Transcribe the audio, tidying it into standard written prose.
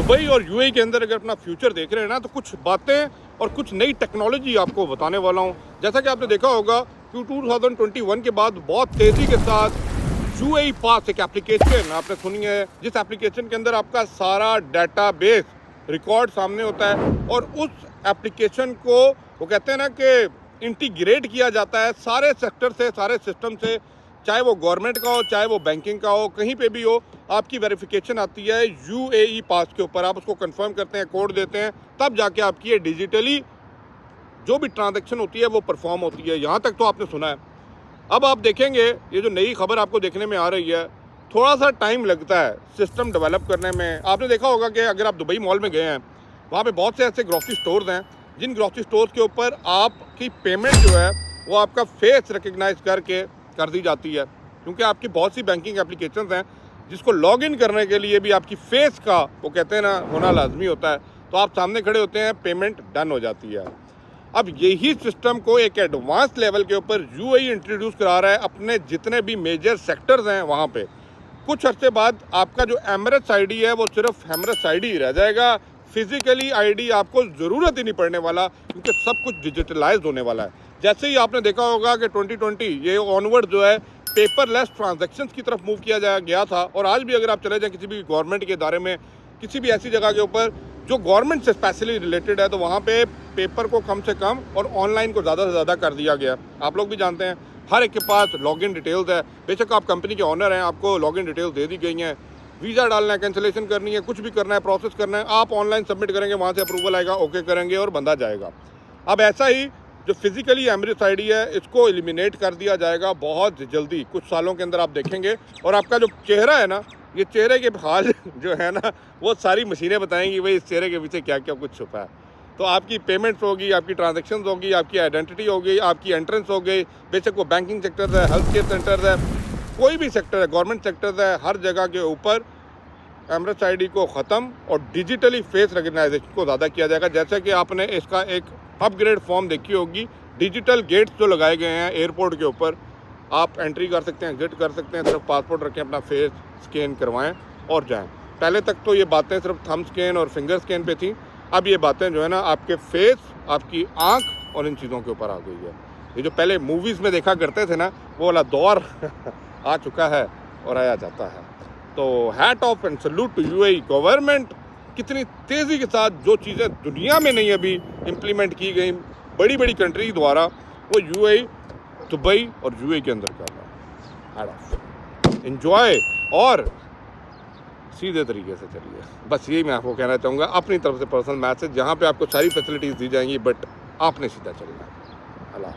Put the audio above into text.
Dubai और UAE के अंदर अगर अपना फ्यूचर देख रहे हैं ना, तो कुछ बातें और कुछ नई टेक्नोलॉजी आपको बताने वाला हूँ। जैसा कि आपने देखा होगा कि 2021 के बाद बहुत तेज़ी के साथ यूएई पास एक एप्लीकेशन आपने सुनी है, जिस एप्लीकेशन के अंदर आपका सारा डाटाबेस रिकॉर्ड सामने होता है और उस एप्लीकेशन को वो कहते हैं ना कि इंटीग्रेट किया जाता है सारे सेक्टर से, सारे सिस्टम से, चाहे वो गवर्नमेंट का हो, चाहे वो बैंकिंग का हो, कहीं पे भी हो, आपकी वेरिफिकेशन आती है यूएई पास के ऊपर। आप उसको कंफर्म करते हैं, कोड देते हैं, तब जाके आपकी ये डिजिटली जो भी ट्रांजैक्शन होती है वो परफॉर्म होती है। यहाँ तक तो आपने सुना है। अब आप देखेंगे ये जो नई खबर आपको देखने में आ रही है, थोड़ा सा टाइम लगता है सिस्टम डेवलप करने में। आपने देखा होगा कि अगर आप दुबई मॉल में गए हैं, वहाँ पे बहुत से ऐसे ग्रॉसरी स्टोर्स हैं जिन ग्रॉसरी स्टोर्स के ऊपर आपकी पेमेंट जो है वो आपका फेस रिकग्नाइज करके कर दी जाती है, क्योंकि आपकी बहुत सी बैंकिंग एप्लीकेशंस हैं जिसको लॉग इन करने के लिए भी आपकी फेस का वो कहते हैं ना होना लाजमी होता है। तो आप सामने खड़े होते हैं, पेमेंट डन हो जाती है। अब यही सिस्टम को एक एडवांस लेवल के ऊपर यूएई इंट्रोड्यूस करा रहा है अपने जितने भी मेजर सेक्टर्स हैं वहाँ पे। कुछ अर्से बाद आपका जो एमरेट्स आईडी है वो सिर्फ एमरेट्स आईडी ही रह जाएगा। फिजिकली आईडी आपको ज़रूरत ही नहीं पड़ने वाला, क्योंकि सब कुछ डिजिटलाइज होने वाला है। जैसे ही आपने देखा होगा कि 2020 ये ऑनवर्ड जो है पेपरलेस ट्रांजैक्शंस की तरफ मूव किया गया था, और आज भी अगर आप चले जाएं किसी भी गवर्नमेंट के इदारे में, किसी भी ऐसी जगह के ऊपर जो गवर्नमेंट से स्पेशली रिलेटेड है, तो वहाँ पे पेपर को कम से कम और ऑनलाइन को ज़्यादा से ज़्यादा कर दिया गया। आप लोग भी जानते हैं हर एक के पास लॉगिन डिटेल्स है। बेशक आप कंपनी के ऑनर हैं, आपको लॉगिन डिटेल्स दे दी गई हैं। वीज़ा डालना है, कैंसिलेशन करनी है, कुछ भी करना है, प्रोसेस करना है, आप ऑनलाइन सबमिट करेंगे, वहाँ से अप्रूवल आएगा, ओके करेंगे और बंदा जाएगा। अब ऐसा ही जो फिजिकली एमरेट्स आईडी है इसको एलिमिनेट कर दिया जाएगा बहुत जल्दी, कुछ सालों के अंदर आप देखेंगे। और आपका जो चेहरा है ना, ये चेहरे के हाल जो है ना, वो सारी मशीनें बताएंगी भाई इस चेहरे के पीछे क्या क्या कुछ छुपा है। तो आपकी पेमेंट्स होगी, आपकी ट्रांजैक्शंस होगी, आपकी आइडेंटिटी होगी, आपकी एंट्रेंस हो गई। बेशक वो बैंकिंग सेक्टर है, हेल्थ केयर सेंटर है, कोई भी सेक्टर है, गवर्नमेंट सेक्टर है, हर जगह के ऊपर एमरेट्स आईडी को ख़त्म और डिजिटली फेस रिकग्नाइजेशन को ज़्यादा किया जाएगा। जैसे कि आपने इसका एक अपग्रेड फॉर्म देखी होगी, डिजिटल गेट्स जो लगाए गए हैं एयरपोर्ट के ऊपर, आप एंट्री कर सकते हैं, एग्जिट कर सकते हैं, सिर्फ पासपोर्ट रखें, अपना फेस स्कैन करवाएं और जाएं। पहले तक तो ये बातें सिर्फ थंब स्कैन और फिंगर स्कैन पे थी, अब ये बातें जो है ना आपके फेस, आपकी आँख और इन चीज़ों के ऊपर आ गई है। ये जो पहले मूवीज़ में देखा करते थे ना, वो वाला दौर आ चुका है और आया जाता है। तो hat off and salute to UAE government, कितनी तेज़ी के साथ जो चीज़ें दुनिया में नहीं अभी इम्प्लीमेंट की गई बड़ी बड़ी कंट्री द्वारा, वो यूएई, दुबई और यूएई के अंदर कर रहा है। हैट ऑफ, एंजॉय और सीधे तरीके से चलिए। बस यही मैं आपको कहना चाहूँगा अपनी तरफ से पर्सनल मैसेज, जहाँ पे आपको सारी फैसिलिटीज़ दी जाएंगी, बट आपने सीधा चलना है। अल्लाह।